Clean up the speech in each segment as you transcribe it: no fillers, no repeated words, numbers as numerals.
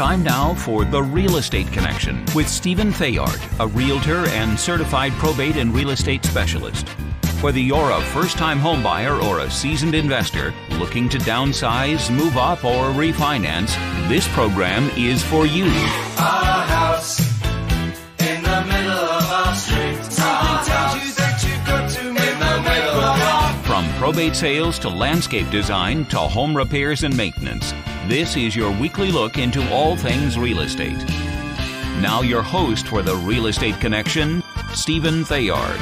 Time now for The Real Estate Connection with Stephen Theard, a realtor and certified probate and real estate specialist. Whether you're a first-time homebuyer or a seasoned investor looking to downsize, move up, or refinance, this program is for you. Our house in the middle of our street. Something tells you that you've got to in the middle of our... From probate sales to landscape design to home repairs and maintenance, this is your weekly look into all things real estate. Now your host for The Real Estate Connection, Stephen Theard.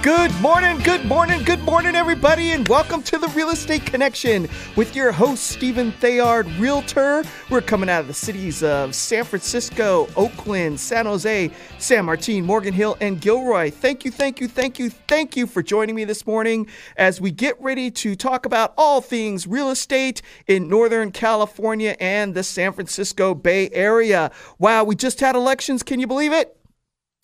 Good morning, everybody, and welcome to The Real Estate Connection with your host, Stephen Theard, Realtor. We're coming out of the cities of San Francisco, Oakland, San Jose, San Martin, Morgan Hill, and Gilroy. Thank you for joining me this morning as we get ready to talk about all things real estate in Northern California and the San Francisco Bay Area. Wow, we just had elections. Can you believe it?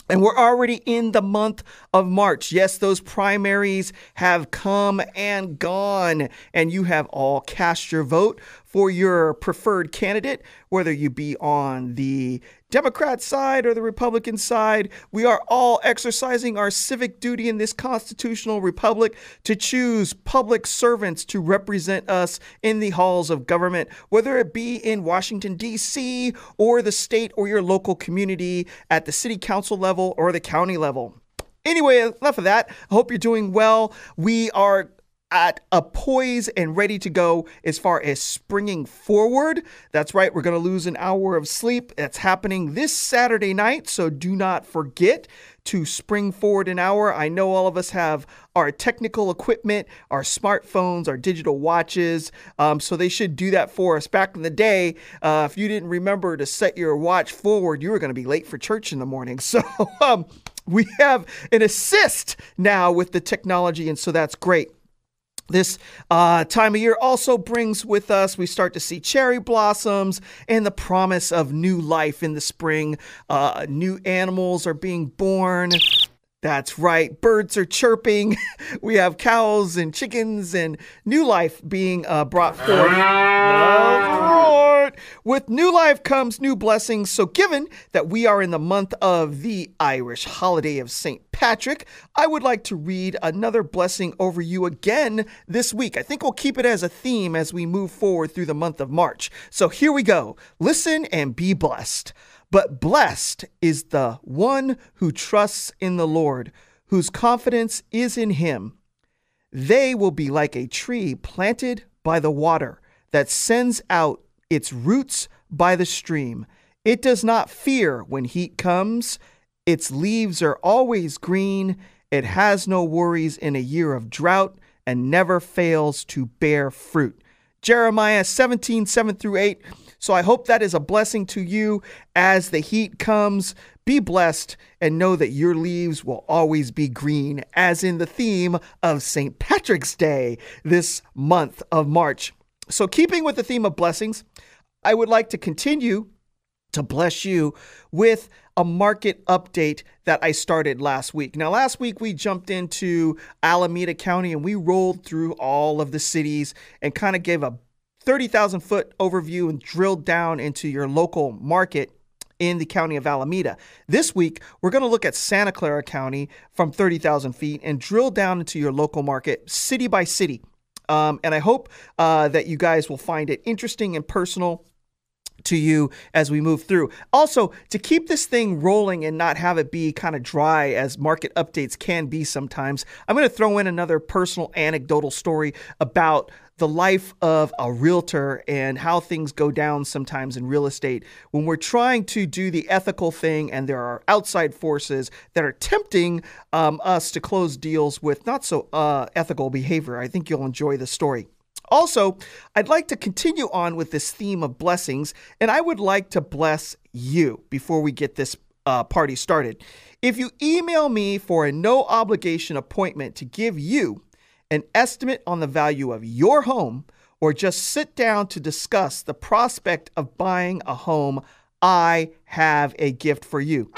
And we're already in the month of March. Yes, those primaries have come and gone, and you have all cast your vote for your preferred candidate, whether you be on the Democrat side or the Republican side. We are all exercising our civic duty in this constitutional republic to choose public servants to represent us in the halls of government, whether it be in Washington, D.C., or the state or your local community at the city council level or the county level. Anyway, enough of that. I hope you're doing well. We are at a poise and ready to go as far as springing forward. That's right. We're going to lose an hour of sleep. That's happening this Saturday night. So do not forget to spring forward an hour. I know all of us have our technical equipment, our smartphones, our digital watches. So they should do that for us. Back in the day, if you didn't remember to set your watch forward, you were going to be late for church in the morning. So we have an assist now with the technology. And so that's great. This time of year also brings with us, we start to see cherry blossoms and the promise of new life in the spring. New animals are being born. That's right. Birds are chirping. We have cows and chickens and new life being brought forth. With new life comes new blessings. So given that we are in the month of the Irish holiday of St. Patrick, I would like to read another blessing over you again this week. I think we'll keep it as a theme as we move forward through the month of March. So here we go. Listen and be blessed. But blessed is the one who trusts in the Lord, whose confidence is in him. They will be like a tree planted by the water that sends out its roots by the stream. It does not fear when heat comes. Its leaves are always green. It has no worries in a year of drought and never fails to bear fruit. Jeremiah 17:7-8. So I hope that is a blessing to you as the heat comes. Be blessed and know that your leaves will always be green, as in the theme of St. Patrick's Day this month of March. So keeping with the theme of blessings, I would like to continue to bless you with a market update that I started last week. Now, last week we jumped into Alameda County and we rolled through all of the cities and kind of gave a 30,000 foot overview and drilled down into your local market in the county of Alameda. This week, we're going to look at Santa Clara County from 30,000 feet and drill down into your local market city by city. And I hope that you guys will find it interesting and personal to you as we move through. Also, to keep this thing rolling and not have it be kind of dry as market updates can be sometimes, I'm going to throw in another personal anecdotal story about the life of a realtor and how things go down sometimes in real estate when we're trying to do the ethical thing and there are outside forces that are tempting us to close deals with not so ethical behavior. I think you'll enjoy the story. Also, I'd like to continue on with this theme of blessings, and I would like to bless you before we get this party started. If you email me for a no obligation appointment to give you an estimate on the value of your home, or just sit down to discuss the prospect of buying a home, I have a gift for you.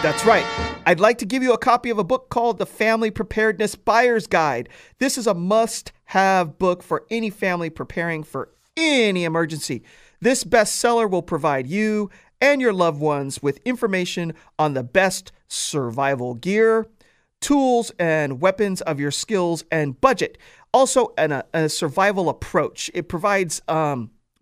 That's right. I'd like to give you a copy of a book called The Family Preparedness Buyer's Guide. This is a must-have book for any family preparing for any emergency. This bestseller will provide you and your loved ones with information on the best survival gear, tools and weapons of your skills and budget. Also, a survival approach. It provides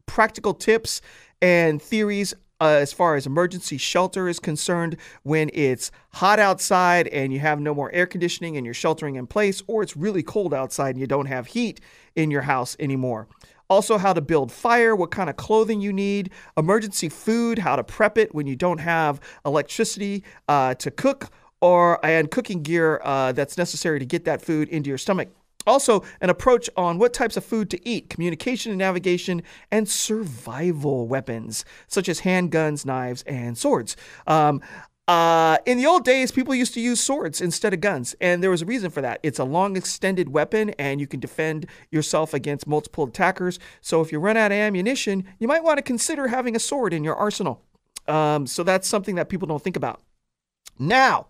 practical tips and theories as far as emergency shelter is concerned when it's hot outside and you have no more air conditioning and you're sheltering in place, or it's really cold outside and you don't have heat in your house anymore. Also, how to build fire, what kind of clothing you need, emergency food, how to prep it when you don't have electricity to cook, and cooking gear that's necessary to get that food into your stomach. Also, an approach on what types of food to eat, communication and navigation, and survival weapons, such as handguns, knives, and swords. In the old days, people used to use swords instead of guns, and there was a reason for that. It's a long, extended weapon, and you can defend yourself against multiple attackers. So if you run out of ammunition, you might want to consider having a sword in your arsenal. So that's something that people don't think about. Now,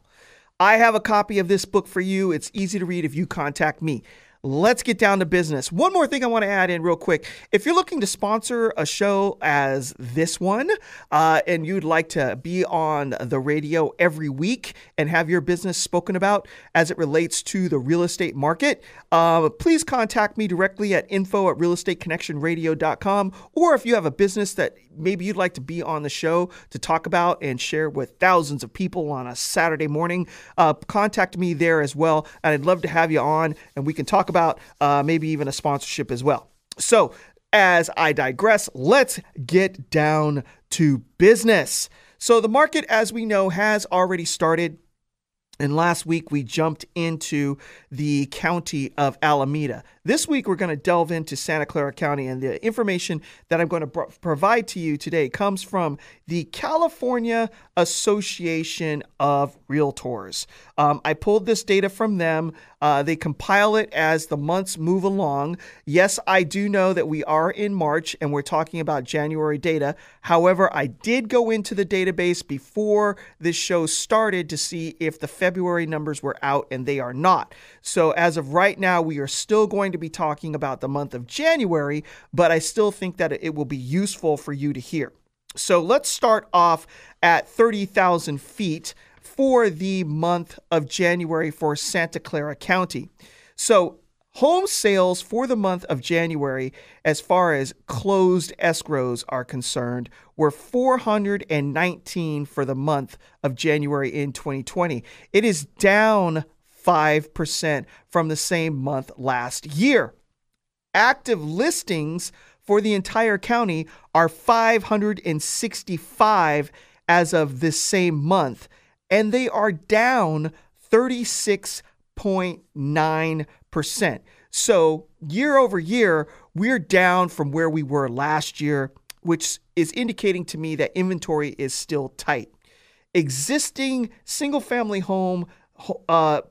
I have a copy of this book for you. It's easy to read if you contact me. Let's get down to business. One more thing I want to add in real quick. If you're looking to sponsor a show as this one, and you'd like to be on the radio every week and have your business spoken about as it relates to the real estate market, please contact me directly at info@realestateconnectionradio.com. Or if you have a business that maybe you'd like to be on the show to talk about and share with thousands of people on a Saturday morning, contact me there as well. And I'd love to have you on and we can talk about maybe even a sponsorship as well. So as I digress, let's get down to business. So the market, as we know, has already started. And last week, we jumped into the county of Alameda. This week, we're going to delve into Santa Clara County, and the information that I'm going to provide to you today comes from the California Association of Realtors. I pulled this data from them. They compile it as the months move along. Yes, I do know that we are in March, and we're talking about January data. However, I did go into the database before this show started to see if the February numbers were out, and they are not. So as of right now, we are still going to be talking about the month of January, but I still think that it will be useful for you to hear. So let's start off at 30,000 feet for the month of January for Santa Clara County. So home sales for the month of January, as far as closed escrows are concerned, were 419 for the month of January in 2020. It is down 5% from the same month last year. Active listings for the entire county are 565 as of this same month, and they are down 36.9%. So year over year, we're down from where we were last year, which is indicating to me that inventory is still tight. Existing single-family home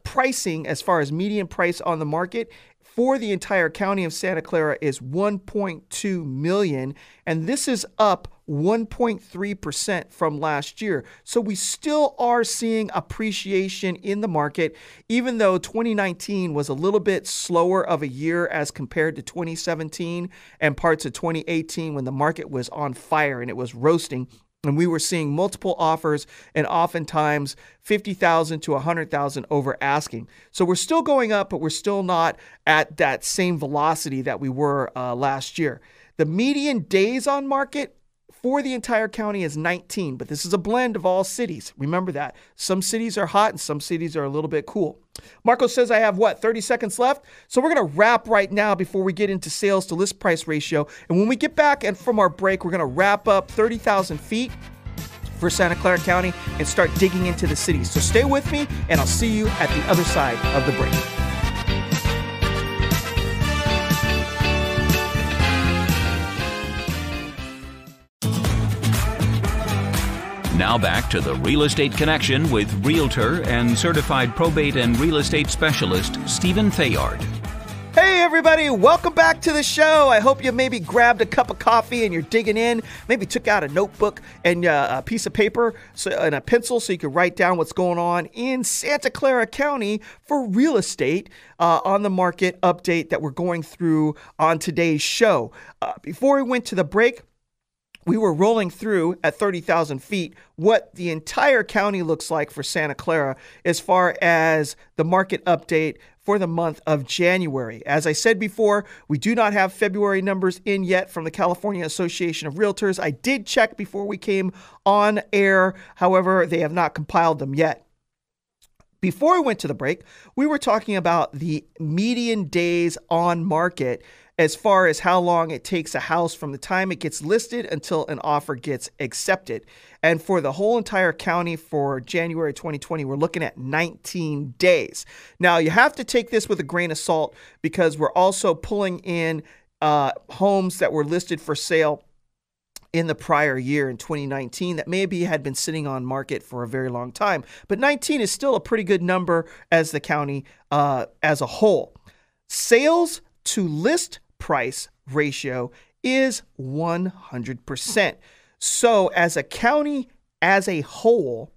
pricing, as far as median price on the market for the entire county of Santa Clara, is $1.2 million, and this is up 1.3% from last year. So we still are seeing appreciation in the market, even though 2019 was a little bit slower of a year as compared to 2017 and parts of 2018 when the market was on fire and it was roasting. And we were seeing multiple offers and oftentimes 50,000 to 100,000 over asking. So we're still going up, but we're still not at that same velocity that we were last year. The median days on market for the entire county is 19, but this is a blend of all cities. Remember that. Some cities are hot and some cities are a little bit cool. Marco says I have, 30 seconds left? So we're going to wrap right now before we get into sales to list price ratio. And when we get back and from our break, we're going to wrap up 30,000 feet for Santa Clara County and start digging into the cities. So stay with me, and I'll see you at the other side of the break. Now back to the Real Estate Connection with Realtor and Certified Probate and Real Estate Specialist, Stephen Theard. Hey everybody, welcome back to the show. I hope you maybe grabbed a cup of coffee and you're digging in, maybe took out a notebook and a piece of paper and a pencil so you can write down what's going on in Santa Clara County for real estate on the market update that we're going through on today's show. Before we went to the break, we were rolling through at 30,000 feet what the entire county looks like for Santa Clara as far as the market update for the month of January. As I said before, we do not have February numbers in yet from the California Association of Realtors. I did check before we came on air. However, they have not compiled them yet. Before we went to the break, we were talking about the median days on market as far as how long it takes a house from the time it gets listed until an offer gets accepted. And for the whole entire county for January 2020, we're looking at 19 days. Now, you have to take this with a grain of salt because we're also pulling in homes that were listed for sale in the prior year in 2019 that maybe had been sitting on market for a very long time. But 19 is still a pretty good number as the county as a whole. Sales to list price ratio is 100%. So as a county as a whole,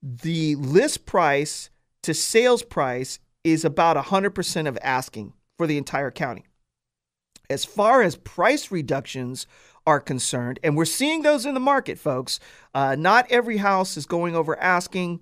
the list price to sales price is about 100% of asking for the entire county. As far as price reductions are concerned, and we're seeing those in the market, folks, not every house is going over asking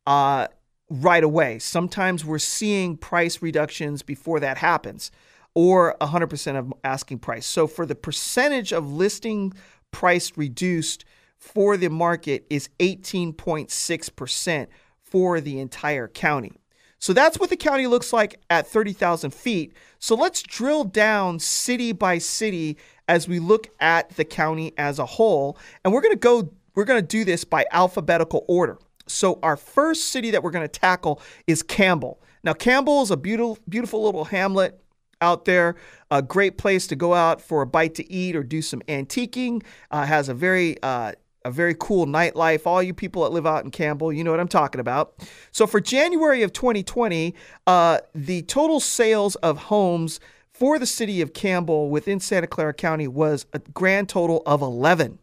right away. Sometimes we're seeing price reductions before that happens, or 100% of asking price. So for the percentage of listing price reduced for the market is 18.6% for the entire county. So that's what the county looks like at 30,000 feet. So let's drill down city by city as we look at the county as a whole. And we're going to do this by alphabetical order. So our first city that we're going to tackle is Campbell. Now, Campbell is a beautiful little hamlet out there, a great place to go out for a bite to eat or do some antiquing. Has a very cool nightlife. All you people that live out in Campbell, you know what I'm talking about. So for January of 2020, the total sales of homes for the city of Campbell within Santa Clara County was a grand total of 11,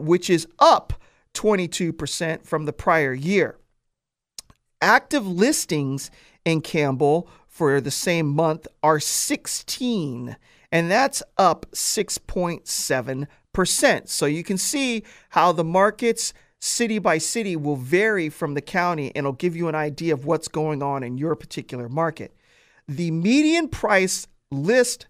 which is up 22% from the prior year. Active listings in Campbell for the same month are 16, and that's up 6.7%. So you can see how the markets city by city will vary from the county, and it'll give you an idea of what's going on in your particular market. The median price list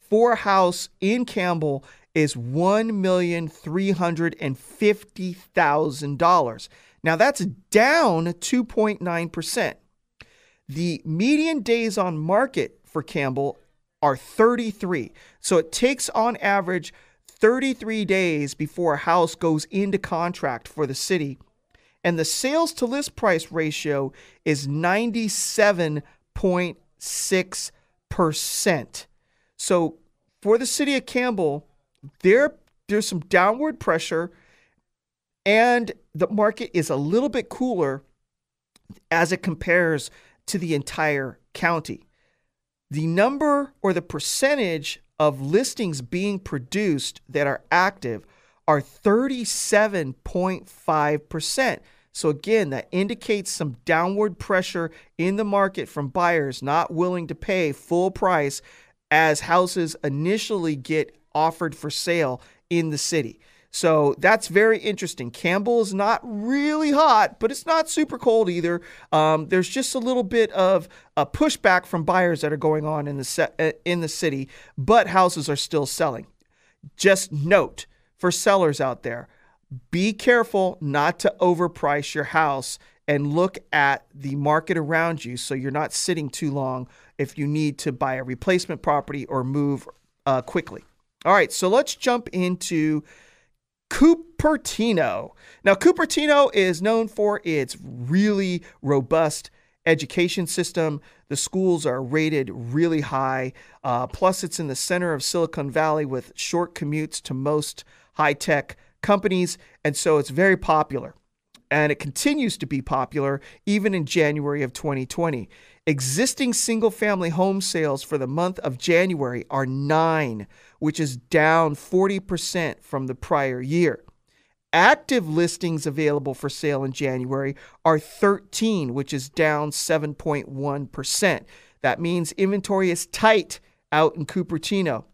for a house in Campbell is $1,350,000. Now that's down 2.9%. The median days on market for Campbell are 33. So it takes on average 33 days before a house goes into contract for the city. And the sales to list price ratio is 97.6%. So for the city of Campbell, there's some downward pressure, and the market is a little bit cooler as it compares to the entire county. The number or the percentage of listings being produced that are active are 37.5%. So again, that indicates some downward pressure in the market from buyers not willing to pay full price as houses initially get offered for sale in the city. So that's very interesting. Campbell is not really hot, but it's not super cold either. There's just a little bit of a pushback from buyers that are going on in the city, but houses are still selling. Just note for sellers out there, be careful not to overprice your house and look at the market around you so you're not sitting too long if you need to buy a replacement property or move quickly. All right, so let's jump into Cupertino. Now, Cupertino is known for its really robust education system. The schools are rated really high. Plus, it's in the center of Silicon Valley with short commutes to most high-tech companies, and so it's very popular. And it continues to be popular even in January of 2020. Existing single-family home sales for the month of January are 9, which is down 40% from the prior year. Active listings available for sale in January are 13, which is down 7.1%. That means inventory is tight out in Cupertino.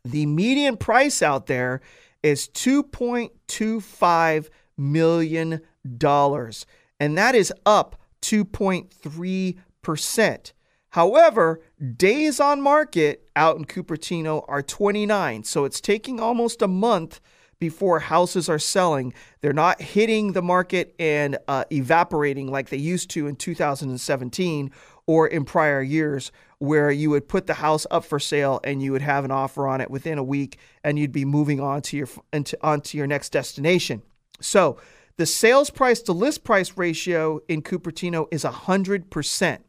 The median price out there is $2.25 million. And that is up 2.3%. However, days on market out in Cupertino are 29. So it's taking almost a month before houses are selling. They're not hitting the market and evaporating like they used to in 2017 or in prior years, where you would put the house up for sale and you would have an offer on it within a week and you'd be moving on to your next destination. So the sales price to list price ratio in Cupertino is 100%.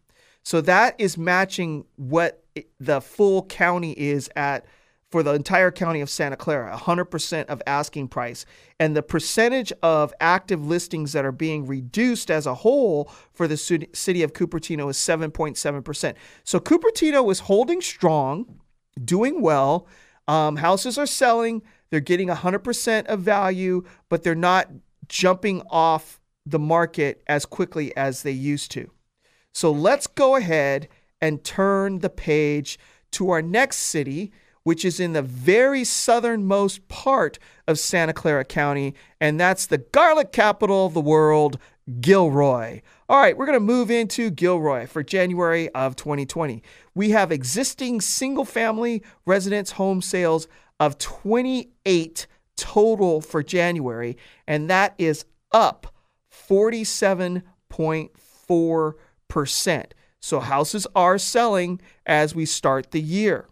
So that is matching what the full county is at for the entire county of Santa Clara, 100% of asking price. And the percentage of active listings that are being reduced as a whole for the city of Cupertino is 7.7%. So Cupertino is holding strong, doing well. Houses are selling. They're getting 100% of value, but they're not jumping off the market as quickly as they used to. So let's go ahead and turn the page to our next city, which is in the very southernmost part of Santa Clara County, and that's the garlic capital of the world, Gilroy. All right, we're going to move into Gilroy for January of 2020. We have existing single-family residence home sales of 28 total for January, and that is up 47.4%. So houses are selling as we start the year.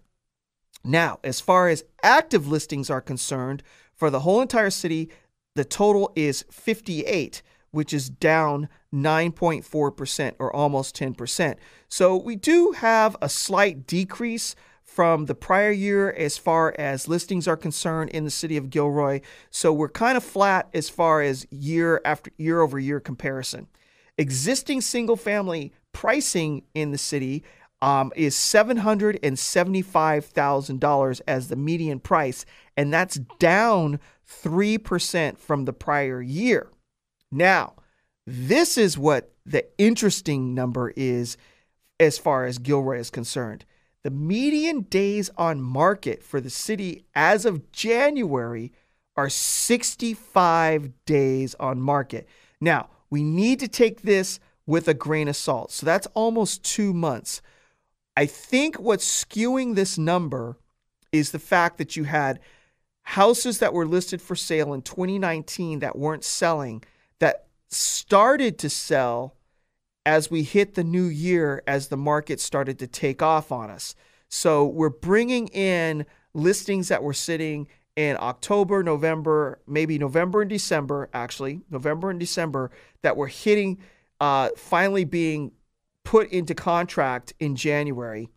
Now, as far as active listings are concerned, for the whole entire city, the total is 58, which is down 9.4% or almost 10%. So we do have a slight decrease from the prior year as far as listings are concerned in the city of Gilroy. So we're kind of flat as far as year over year comparison. Existing single family pricing in the city is $775,000 as the median price, and that's down 3% from the prior year. Now, this is what the interesting number is as far as Gilroy is concerned. The median days on market for the city as of January are 65 days on market. Now, we need to take this with a grain of salt. So that's almost 2 months. I think what's skewing this number is the fact that you had houses that were listed for sale in 2019 that weren't selling, that started to sell as we hit the new year, as the market started to take off on us. So we're bringing in listings that were sitting in October, November, maybe November and December, that were hitting, finally being put into contract in January,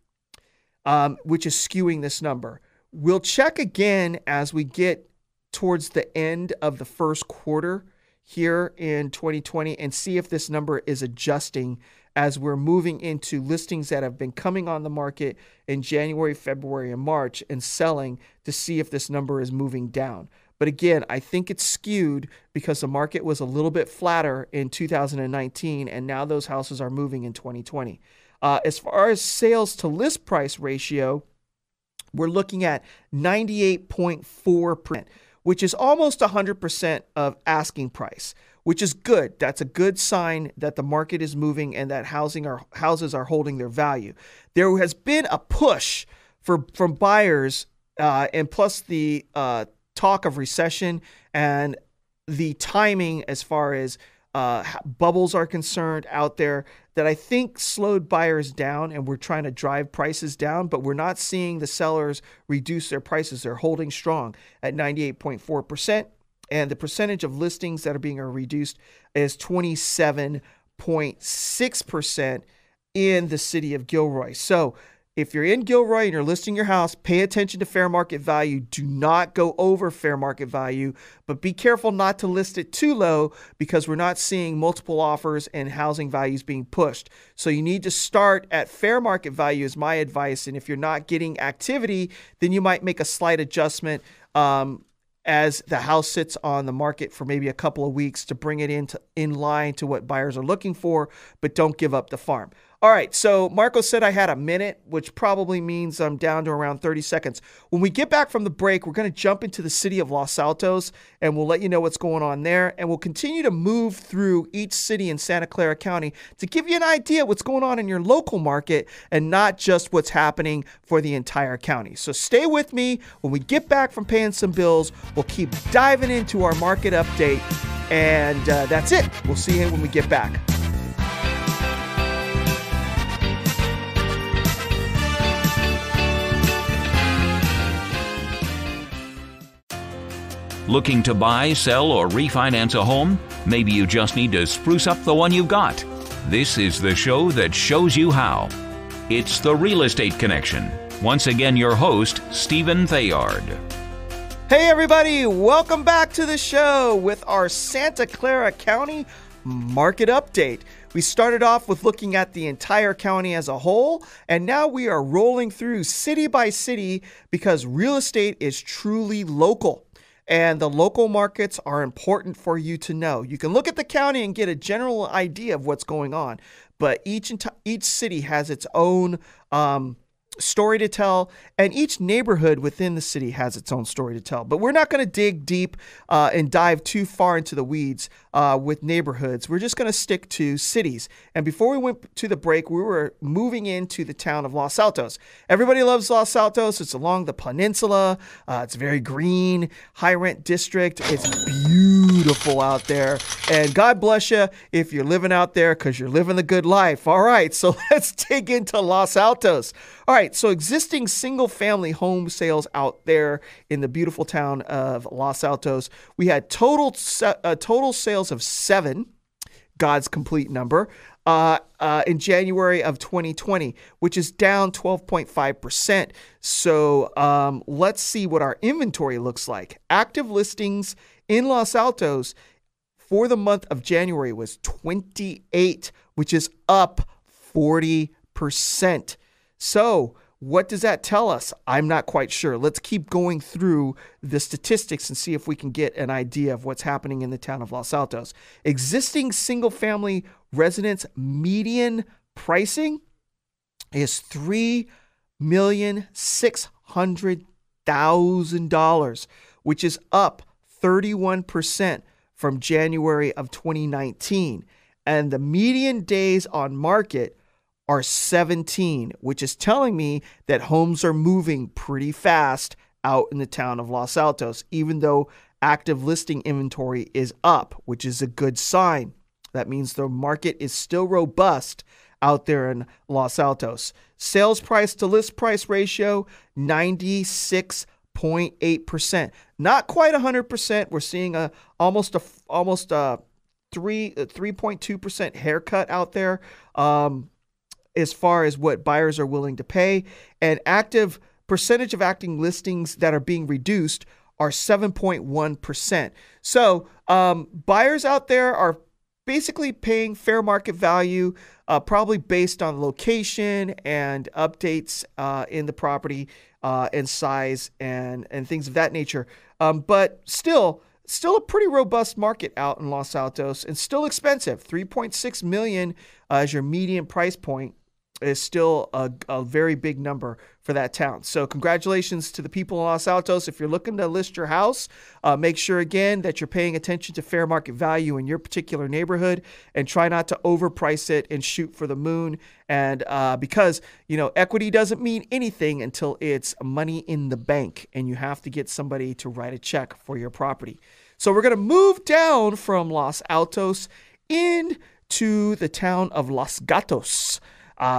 which is skewing this number. We'll check again as we get towards the end of the first quarter here in 2020 and see if this number is adjusting as we're moving into listings that have been coming on the market in January, February, and March and selling, to see if this number is moving down. But again, I think it's skewed because the market was a little bit flatter in 2019, and now those houses are moving in 2020. As far as sales to list price ratio, we're looking at 98.4%, which is almost 100% of asking price, which is good. That's a good sign that the market is moving and that houses are holding their value. There has been a push from buyers, and plus the talk of recession and the timing as far as bubbles are concerned out there, that I think slowed buyers down, and we're trying to drive prices down, but we're not seeing the sellers reduce their prices. They're holding strong at 98.4%, and the percentage of listings that are being reduced is 27.6% in the city of Gilroy. So if you're in Gilroy and you're listing your house, pay attention to fair market value. Do not go over fair market value, but be careful not to list it too low, because we're not seeing multiple offers and housing values being pushed. So you need to start at fair market value is my advice. And if you're not getting activity, then you might make a slight adjustment as the house sits on the market for maybe a couple of weeks to bring it in line to what buyers are looking for, but don't give up the farm. All right, so Marco said I had a minute, which probably means I'm down to around 30 seconds. When we get back from the break, we're going to jump into the city of Los Altos, and we'll let you know what's going on there. And we'll continue to move through each city in Santa Clara County to give you an idea what's going on in your local market and not just what's happening for the entire county. So stay with me. When we get back from paying some bills, we'll keep diving into our market update. And that's it. We'll see you when we get back. Looking to buy, sell, or refinance a home? Maybe you just need to spruce up the one you've got. This is the show that shows you how. It's The Real Estate Connection. Once again, your host, Stephen Theard. Hey everybody, welcome back to the show with our Santa Clara County market update. We started off with looking at the entire county as a whole, and now we are rolling through city by city because real estate is truly local. And the local markets are important for you to know. You can look at the county and get a general idea of what's going on, but each city has its own story to tell, and each neighborhood within the city has its own story to tell. But we're not going to dig deep and dive too far into the weeds with neighborhoods. We're just going to stick to cities. And before we went to the break, we were moving into the town of Los Altos. Everybody loves Los Altos. It's along the peninsula. It's very green, high rent district. It's beautiful out there. And God bless you if you're living out there because you're living the good life. All right, so let's dig into Los Altos. All right, so existing single-family home sales out there in the beautiful town of Los Altos. We had total sales of 7, God's complete number, in January of 2020, which is down 12.5%. So let's see what our inventory looks like. Active listings in Los Altos for the month of January was 28, which is up 40%. So what does that tell us? I'm not quite sure. Let's keep going through the statistics and see if we can get an idea of what's happening in the town of Los Altos. Existing single-family residence median pricing is $3,600,000, which is up 31% from January of 2019. And the median days on market are 17, which is telling me that homes are moving pretty fast out in the town of Los Altos, even though active listing inventory is up, which is a good sign. That means the market is still robust out there in Los Altos. Sales price to list price ratio, 96.8%. Not quite 100%. We're seeing almost a 3.2% haircut out there. As far as what buyers are willing to pay, and percentage of active listings that are being reduced are 7.1%. So buyers out there are basically paying fair market value, probably based on location and updates in the property and size and things of that nature. But still a pretty robust market out in Los Altos, and still expensive. $3.6 million as your median price point is still a very big number for that town. So congratulations to the people in Los Altos. If you're looking to list your house, make sure again that you're paying attention to fair market value in your particular neighborhood, and try not to overprice it and shoot for the moon. And because, equity doesn't mean anything until it's money in the bank, and you have to get somebody to write a check for your property. So we're going to move down from Los Altos into the town of Los Gatos.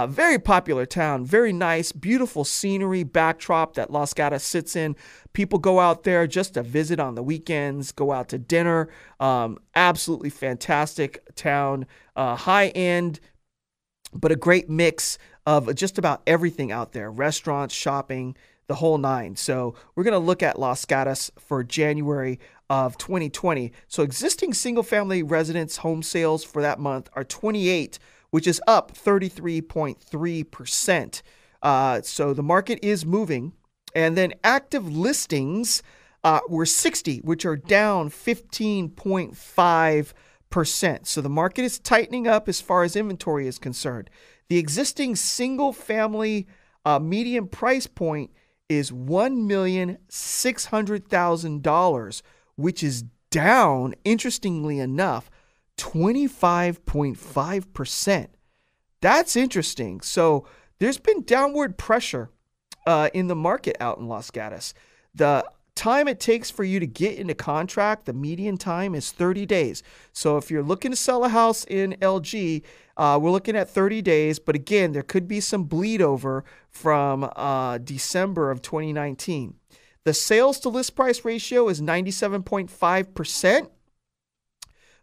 Very popular town, very nice, beautiful scenery backdrop that Los Gatos sits in. People go out there just to visit on the weekends, go out to dinner. Absolutely fantastic town, high end, but a great mix of just about everything out there. Restaurants, shopping, the whole nine. So we're going to look at Los Gatos for January of 2020. So existing single-family residence home sales for that month are 28, which is up 33.3%. So the market is moving. And then active listings were 60, which are down 15.5%. So the market is tightening up as far as inventory is concerned. The existing single-family median price point is $1,600,000, which is down, interestingly enough, 25.5%. That's interesting. So there's been downward pressure in the market out in Los Gatos. The time it takes for you to get into contract, the median time is 30 days. So if you're looking to sell a house in LG, we're looking at 30 days. But again, there could be some bleed over from December of 2019. The sales to list price ratio is 97.5%,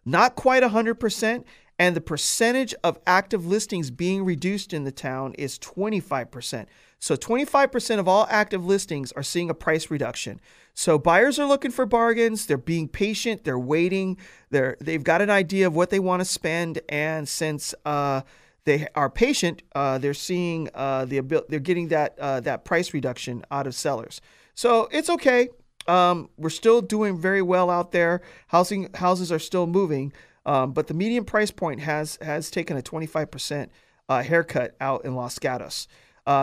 not quite 100%. And the percentage of active listings being reduced in the town is 25%. So 25% of all active listings are seeing a price reduction. So buyers are looking for bargains. They're being patient. They're waiting. They've got an idea of what they want to spend. And since they are patient, they're seeing they're getting that price reduction out of sellers. So it's okay. We're still doing very well out there. Houses are still moving. But the median price point has taken a 25% haircut out in Los Gatos.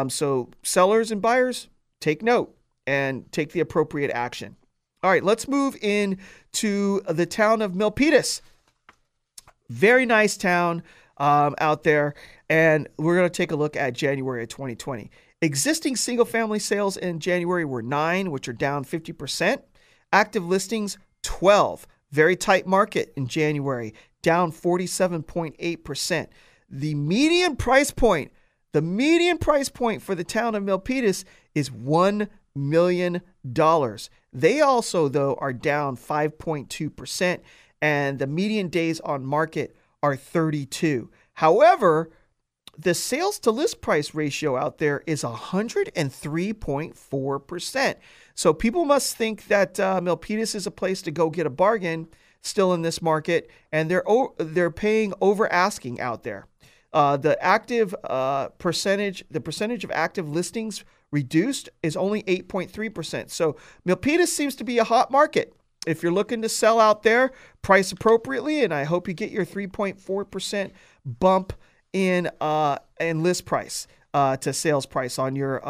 So sellers and buyers, take note and take the appropriate action. All right, let's move in to the town of Milpitas. Very nice town out there. And we're going to take a look at January of 2020. Existing single-family sales in January were 9, which are down 50%. Active listings, 12. Very tight market in January, down 47.8%. The median price point for the town of Milpitas is $1 million. They also, though, are down 5.2%, and the median days on market are 32. However, the sales to list price ratio out there is 103.4%. So people must think that Milpitas is a place to go get a bargain still in this market, and they're paying over asking out there. The percentage of active listings reduced is only 8.3%. So Milpitas seems to be a hot market. If you're looking to sell out there, price appropriately, and I hope you get your 3.4% bump in list price to sales price on your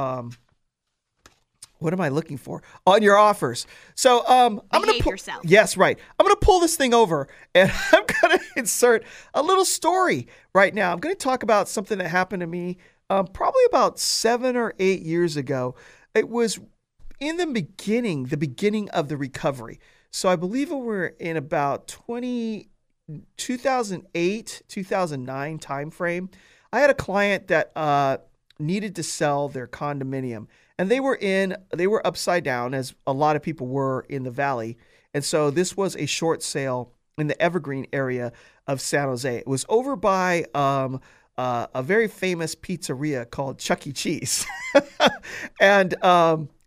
what am I looking for? On your offers. So I'm going to pull yourself. Yes, right. I'm going to pull this thing over and I'm going to insert a little story right now. I'm going to talk about something that happened to me probably about 7 or 8 years ago. It was in the beginning of the recovery. So I believe we were in about 2008, 2009 timeframe. I had a client that needed to sell their condominium. And they were upside down, as a lot of people were in the valley. And so this was a short sale in the Evergreen area of San Jose. It was over by a very famous pizzeria called Chuck E. Cheese. And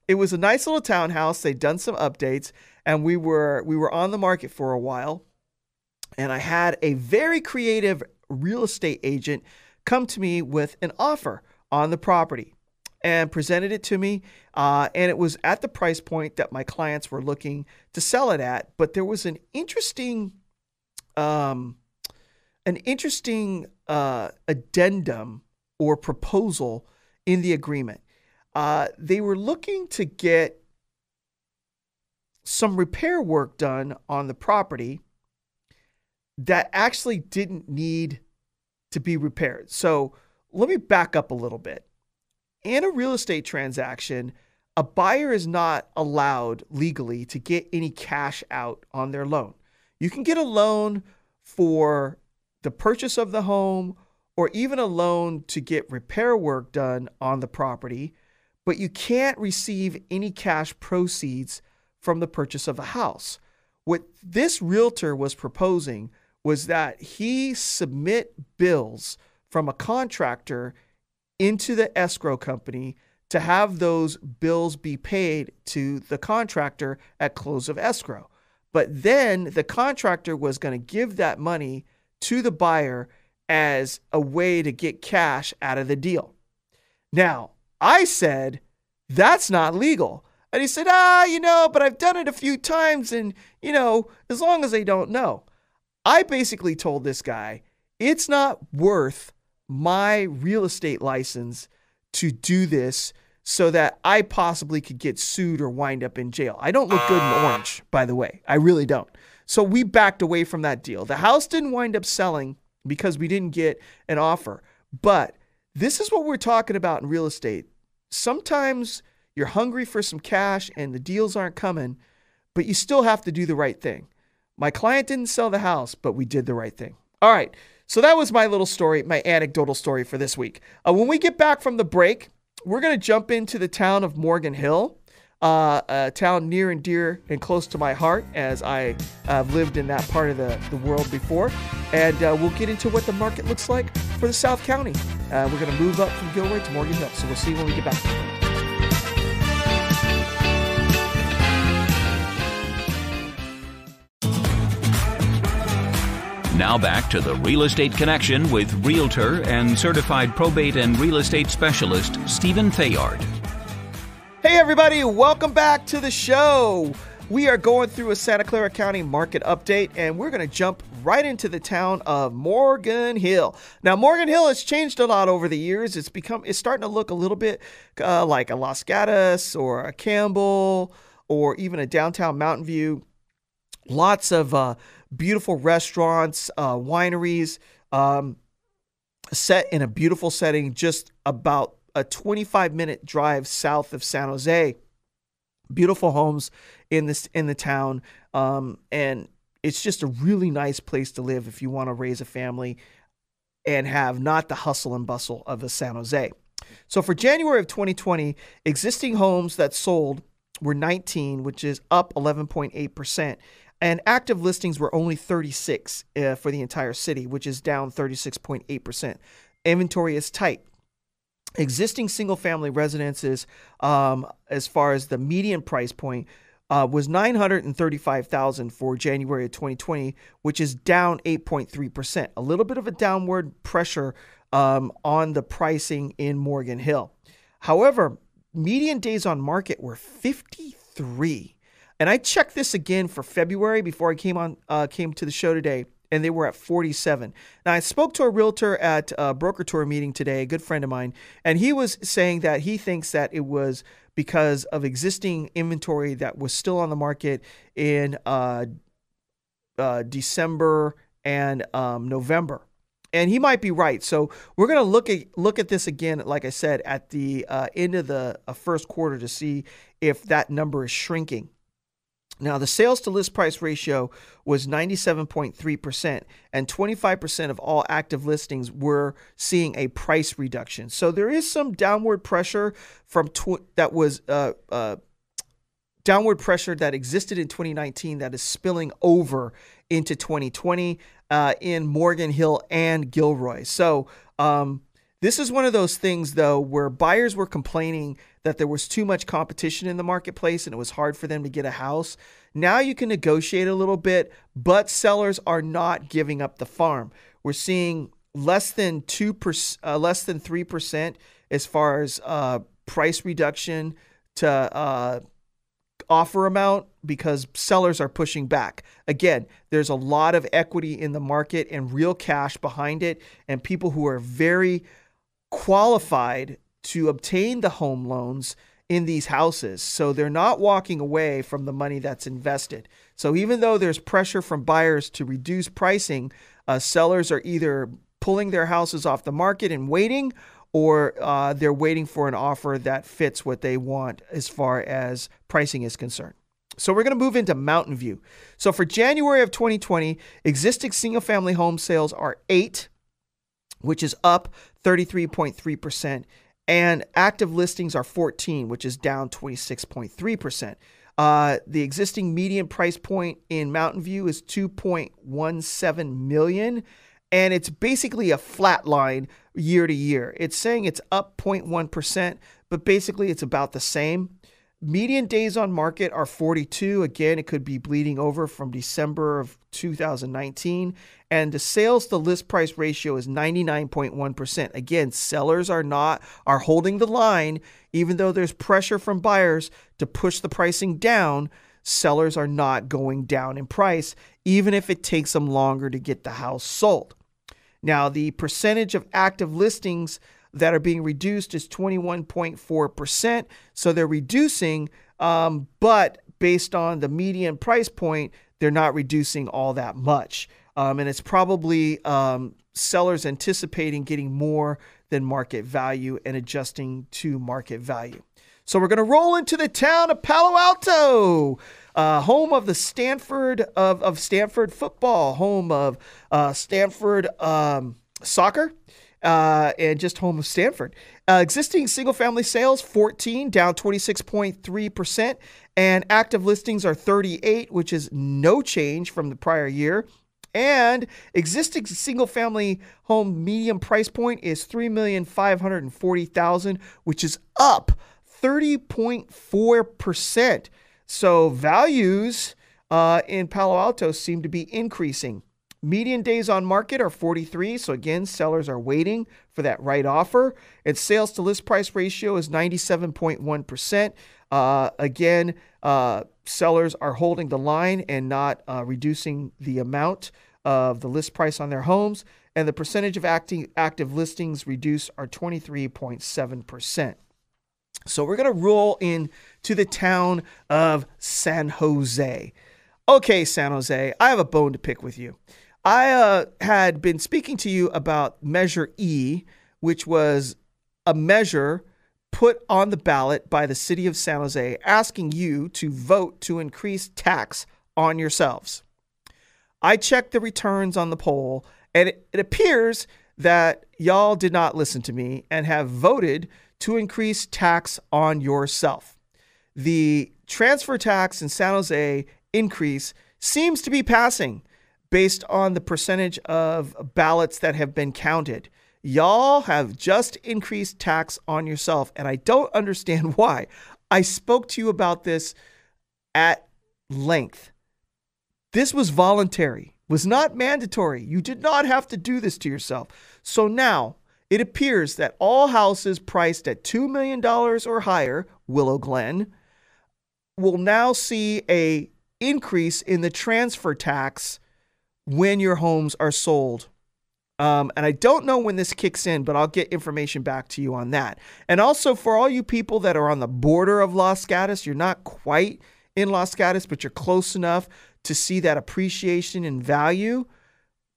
it was a nice little townhouse. They'd done some updates, and we were on the market for a while. And I had a very creative real estate agent come to me with an offer on the property and presented it to me. And it was at the price point that my clients were looking to sell it at. But there was an interesting addendum or proposal in the agreement. They were looking to get some repair work done on the property that actually didn't need to be repaired. So let me back up a little bit. In a real estate transaction, a buyer is not allowed legally to get any cash out on their loan. You can get a loan for the purchase of the home or even a loan to get repair work done on the property, but you can't receive any cash proceeds from the purchase of the house. What this realtor was proposing was that he submit bills from a contractor into the escrow company to have those bills be paid to the contractor at close of escrow. But then the contractor was going to give that money to the buyer as a way to get cash out of the deal. Now, I said, that's not legal. And he said, but I've done it a few times and, as long as they don't know. I basically told this guy, it's not worth my real estate license to do this so that I possibly could get sued or wind up in jail. I don't look good in orange, by the way. I really don't. So we backed away from that deal. The house didn't wind up selling because we didn't get an offer. But this is what we're talking about in real estate. Sometimes you're hungry for some cash and the deals aren't coming, but you still have to do the right thing. My client didn't sell the house, but we did the right thing. All right. So that was my little story, my anecdotal story for this week. When we get back from the break, we're going to jump into the town of Morgan Hill, a town near and dear and close to my heart, as I have lived in that part of the world before. And we'll get into what the market looks like for the South County. We're going to move up from Gilroy to Morgan Hill. So we'll see when we get back. Now back to the Real Estate Connection with Realtor and Certified Probate and Real Estate Specialist, Stephen Theard. Hey everybody, welcome back to the show. We are going through a Santa Clara County market update, and we're going to jump right into the town of Morgan Hill. Now, Morgan Hill has changed a lot over the years. It's starting to look a little bit like a Los Gatos or a Campbell or even a downtown Mountain View. Lots of beautiful restaurants, wineries, set in a beautiful setting, just about a 25-minute drive south of San Jose. Beautiful homes in the town, and it's just a really nice place to live if you want to raise a family and have not the hustle and bustle of a San Jose. So for January of 2020, existing homes that sold were 19, which is up 11.8%. And active listings were only 36 for the entire city, which is down 36.8%. Inventory is tight. Existing single-family residences, as far as the median price point, was $935,000 for January of 2020, which is down 8.3%. A little bit of a downward pressure on the pricing in Morgan Hill. However, median days on market were 53. And I checked this again for February before I came to the show today, and they were at 47. Now, I spoke to a realtor at a broker tour meeting today, a good friend of mine, and he was saying that he thinks that it was because of existing inventory that was still on the market in December and November. And he might be right. So we're going to look at this again, like I said, at the end of the first quarter to see if that number is shrinking. Now, the sales to list price ratio was 97.3%, and 25% of all active listings were seeing a price reduction. So there is some downward pressure downward pressure that existed in 2019 that is spilling over into 2020 in Morgan Hill and Gilroy. So this is one of those things, though, where buyers were complaining that there was too much competition in the marketplace and it was hard for them to get a house. Now you can negotiate a little bit, but sellers are not giving up the farm. We're seeing less than 3% as far as price reduction to offer amount because sellers are pushing back. Again, there's a lot of equity in the market and real cash behind it, and people who are very qualified to obtain the home loans in these houses. So they're not walking away from the money that's invested. So even though there's pressure from buyers to reduce pricing, sellers are either pulling their houses off the market and waiting, or they're waiting for an offer that fits what they want as far as pricing is concerned. So we're going to move into Mountain View. So for January of 2020, existing single-family home sales are 8, which is up 33.3%, and active listings are 14, which is down 26.3%. The existing median price point in Mountain View is $2.17 million, and it's basically a flat line year to year. It's saying it's up 0.1%, but basically it's about the same. Median days on market are 42. Again, it could be bleeding over from December of 2019. And the sales to list price ratio is 99.1%. Again, sellers are holding the line, even though there's pressure from buyers to push the pricing down. Sellers are not going down in price, even if it takes them longer to get the house sold. Now, the percentage of active listings that are being reduced is 21.4%. So they're reducing, but based on the median price point, they're not reducing all that much. And it's probably sellers anticipating getting more than market value and adjusting to market value. So we're going to roll into the town of Palo Alto, home of the Stanford of Stanford football, home of Stanford soccer, and just home of Stanford. Existing single-family sales, 14, down 26.3%, and active listings are 38, which is no change from the prior year. And existing single-family home median price point is $3,540,000, which is up 30.4%. So values in Palo Alto seem to be increasing. Median days on market are 43. So again, sellers are waiting for that right offer. And sales to list price ratio is 97.1%. Again, sellers are holding the line and not reducing the amount of the list price on their homes. And the percentage of active listings reduced are 23.7%. So we're going to roll into the town of San Jose. Okay, San Jose, I have a bone to pick with you. I had been speaking to you about Measure E, which was a measure put on the ballot by the city of San Jose asking you to vote to increase tax on yourselves. I checked the returns on the poll, and it appears that y'all did not listen to me and have voted to increase tax on yourself. The transfer tax in San Jose increase seems to be passing based on the percentage of ballots that have been counted. Y'all have just increased tax on yourself, and I don't understand why. I spoke to you about this at length. This was voluntary, was not mandatory. You did not have to do this to yourself. So now it appears that all houses priced at $2 million or higher, Willow Glen, will now see an increase in the transfer tax when your homes are sold. And I don't know when this kicks in, but I'll get information back to you on that. And also for all you people that are on the border of Los Gatos, you're not quite in Los Gatos, but you're close enough to see that appreciation in value.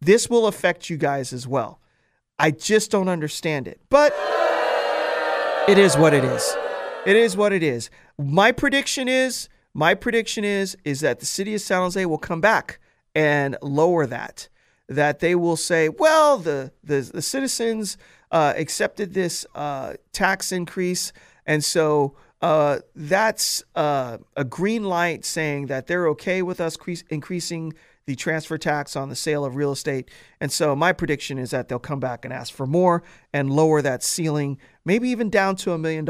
This will affect you guys as well. I just don't understand it, but it is what it is. It is what it is. My prediction is that the city of San Jose will come back and lower that they will say, well, the citizens accepted this tax increase. And so that's a green light saying that they're okay with us increasing the transfer tax on the sale of real estate. And so my prediction is that they'll come back and ask for more and lower that ceiling, maybe even down to $1 million.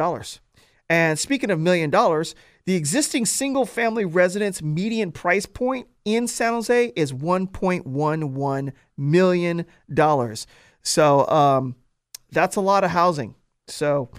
And speaking of $1 million, the existing single-family residence median price point in San Jose is $1.11 million. So that's a lot of housing. So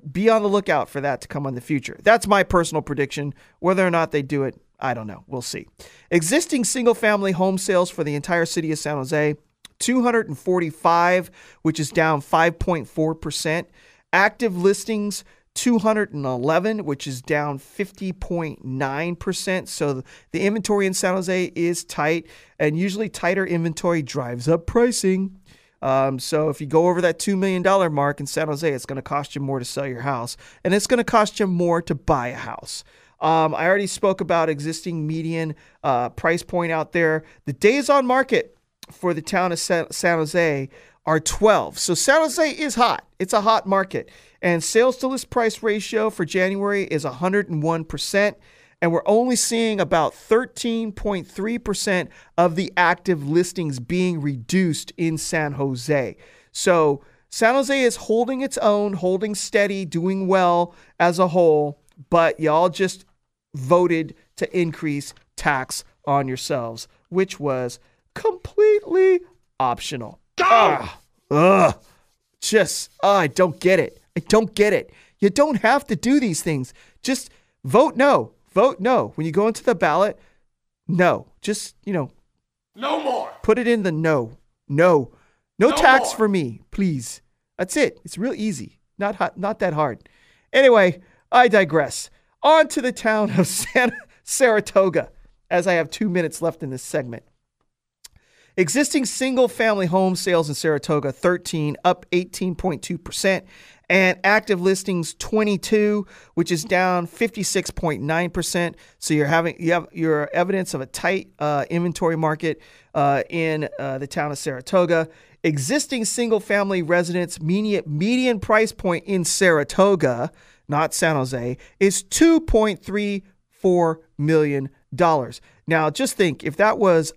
be on the lookout for that to come in the future. That's my personal prediction. Whether or not they do it, I don't know. We'll see. Existing single-family home sales for the entire city of San Jose, 245, which is down 5.4%. Active listings, 211, which is down 50.9%. So the inventory in San Jose is tight, and usually tighter inventory drives up pricing. So if you go over that $2 million mark in San Jose, it's going to cost you more to sell your house, and it's going to cost you more to buy a house. I already spoke about existing median price point out there. The days on market for the town of San Jose are 12. So San Jose is hot. It's a hot market. And sales to list price ratio for January is 101%. And we're only seeing about 13.3% of the active listings being reduced in San Jose. So San Jose is holding its own, holding steady, doing well as a whole, but y'all just voted to increase tax on yourselves, which was completely optional. I don't get it. I don't get it. You don't have to do these things. Just vote no. Vote no. When you go into the ballot, no. Just, no more. Put it in the no. No. No No tax more. for me, please. That's it. It's real easy. Not that hard. Anyway, I digress. On to the town of Saratoga, as I have 2 minutes left in this segment. Existing single-family home sales in Saratoga, 13, up 18.2%, and active listings, 22, which is down 56.9%. So you have your evidence of a tight inventory market in the town of Saratoga. Existing single-family residents median price point in Saratoga, not San Jose, is $2.34 million. Now, just think, if that was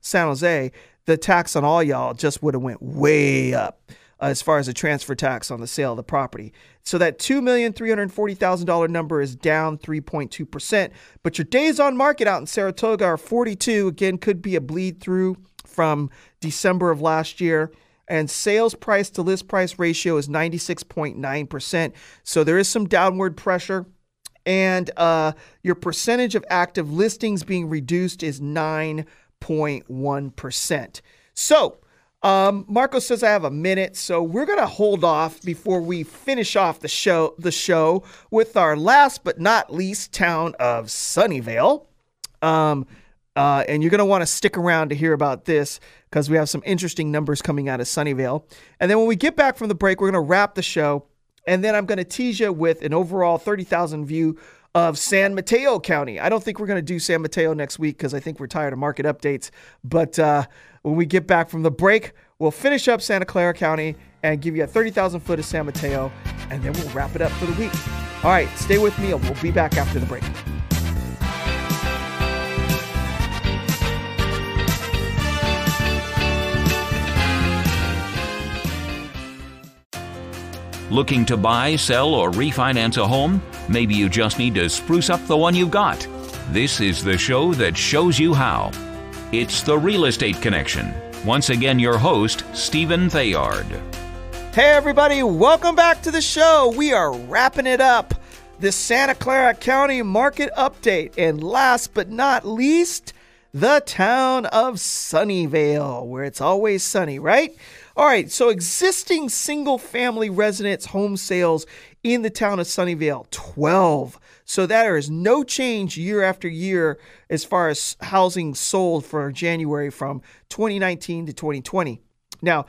San Jose, the tax on all y'all just would have went way up as far as the transfer tax on the sale of the property. So that $2,340,000 number is down 3.2%. But your days on market out in Saratoga are 42. Again, could be a bleed through from December of last year. And sales price to list price ratio is 96.9%. So there is some downward pressure. And your percentage of active listings being reduced is 9.1%. So Marco says I have a minute, so we're going to hold off before we finish off the show with our last but not least town of Sunnyvale. And you're going to want to stick around to hear about this because we have some interesting numbers coming out of Sunnyvale. And then when we get back from the break, we're going to wrap the show. And then I'm going to tease you with an overall 30,000 view of San Mateo County. I don't think we're going to do San Mateo next week because I think we're tired of market updates. But when we get back from the break, we'll finish up Santa Clara County and give you a 30,000 foot of San Mateo. And then we'll wrap it up for the week. All right, stay with me and we'll be back after the break. Looking to buy, sell, or refinance a home? Maybe you just need to spruce up the one you've got. This is the show that shows you how. It's The Real Estate Connection. Once again, your host, Stephen Theard. Hey everybody, welcome back to the show. We are wrapping it up. The Santa Clara County market update. And last but not least, the town of Sunnyvale, where it's always sunny, right? All right, so existing single-family residence home sales in the town of Sunnyvale, 12. So there is no change year after year as far as housing sold for January from 2019 to 2020. Now,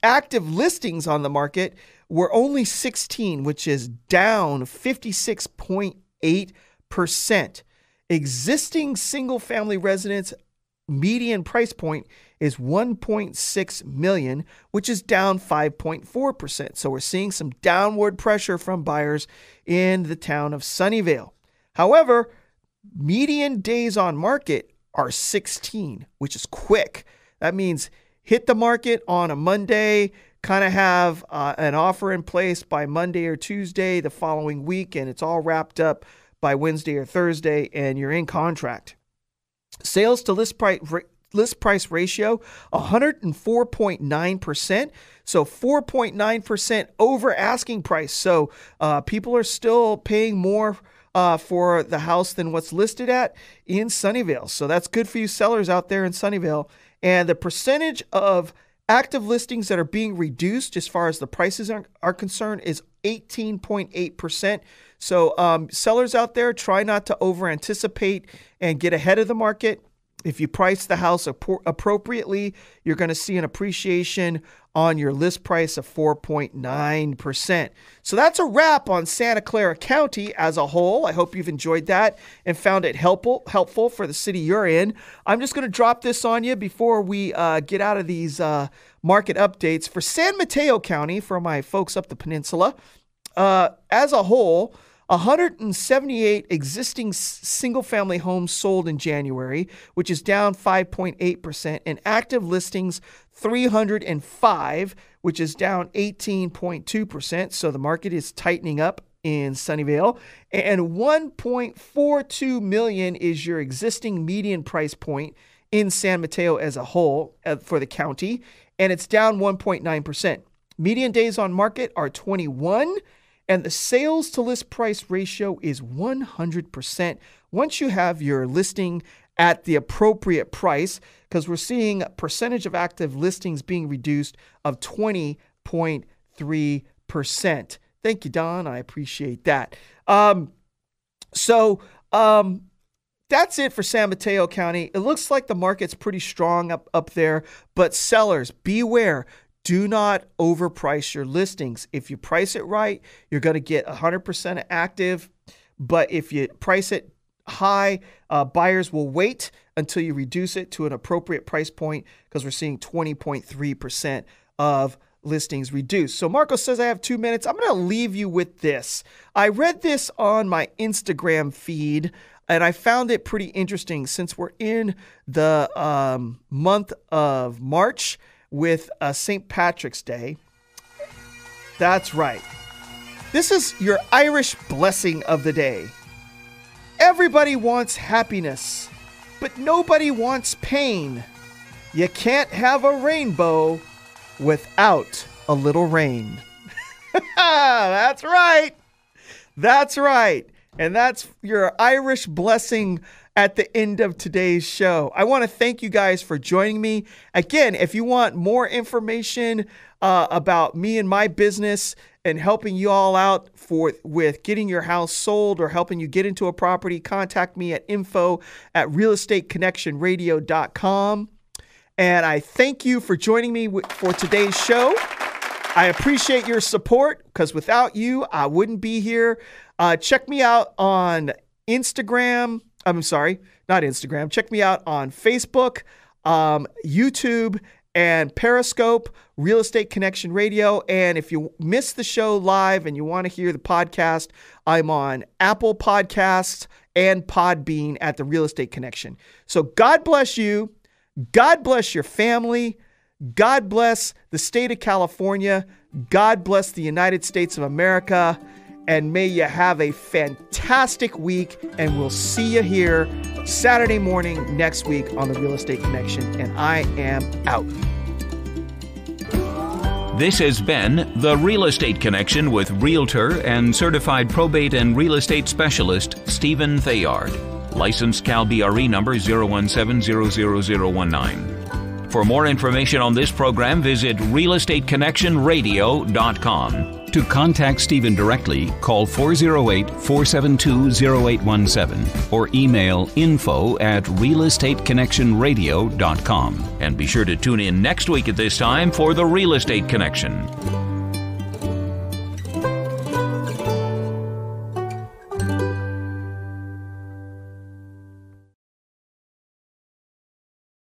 active listings on the market were only 16, which is down 56.8%. Existing single-family residence median price point is $1.6 million, which is down 5.4%. So we're seeing some downward pressure from buyers in the town of Sunnyvale. However, median days on market are 16, which is quick. That means hit the market on a Monday, kind of have an offer in place by Monday or Tuesday the following week, and it's all wrapped up by Wednesday or Thursday, and you're in contract. Sales to list price ratio, 104.9%. So 4.9% over asking price. So people are still paying more for the house than what's listed at in Sunnyvale. So that's good for you sellers out there in Sunnyvale. And the percentage of active listings that are being reduced as far as the prices are concerned is 18.8%. So sellers out there, try not to over anticipate and get ahead of the market. If you price the house appropriately, you're going to see an appreciation on your list price of 4.9%. So that's a wrap on Santa Clara County as a whole. I hope you've enjoyed that and found it helpful for the city you're in. I'm just going to drop this on you before we get out of these market updates. For San Mateo County, for my folks up the peninsula, as a whole, 178 existing single-family homes sold in January, which is down 5.8%, and active listings 305, which is down 18.2%. So the market is tightening up in Sunnyvale. And $1.42 million is your existing median price point in San Mateo as a whole for the county, and it's down 1.9%. Median days on market are 21. And the sales to list price ratio is 100% once you have your listing at the appropriate price, because we're seeing percentage of active listings being reduced of 20.3%. Thank you, Don. I appreciate that. That's it for San Mateo County. It looks like the market's pretty strong up there, but sellers, beware. Do not overprice your listings. If you price it right, you're going to get 100% active. But if you price it high, buyers will wait until you reduce it to an appropriate price point, because we're seeing 20.3% of listings reduced. So Marco says I have 2 minutes. I'm going to leave you with this. I read this on my Instagram feed, and I found it pretty interesting since we're in the month of March with St. Patrick's Day. That's right. This is your Irish blessing of the day. Everybody wants happiness, but nobody wants pain. You can't have a rainbow without a little rain. That's right. That's right. And that's your Irish blessing at the end of today's show. I want to thank you guys for joining me. Again, if you want more information about me and my business and helping you all out with getting your house sold or helping you get into a property, contact me at info@realestateconnectionradio.com. And I thank you for joining me for today's show. I appreciate your support, because without you, I wouldn't be here. Check me out on Instagram. I'm sorry, not Instagram. Check me out on Facebook, YouTube, and Periscope, Real Estate Connection Radio. And if you missed the show live and you want to hear the podcast, I'm on Apple Podcasts and Podbean at the Real Estate Connection. So God bless you. God bless your family. God bless the state of California. God bless the United States of America. And may you have a fantastic week. And we'll see you here Saturday morning next week on the Real Estate Connection. And I am out. This has been The Real Estate Connection with Realtor and Certified Probate and Real Estate Specialist Stephen Theard. Licensed Cal BRE number 0170019. For more information on this program, visit realestateconnectionradio.com. To contact Stephen directly, call 408-472-0817 or email info@realestateconnectionradio.com. And be sure to tune in next week at this time for The Real Estate Connection.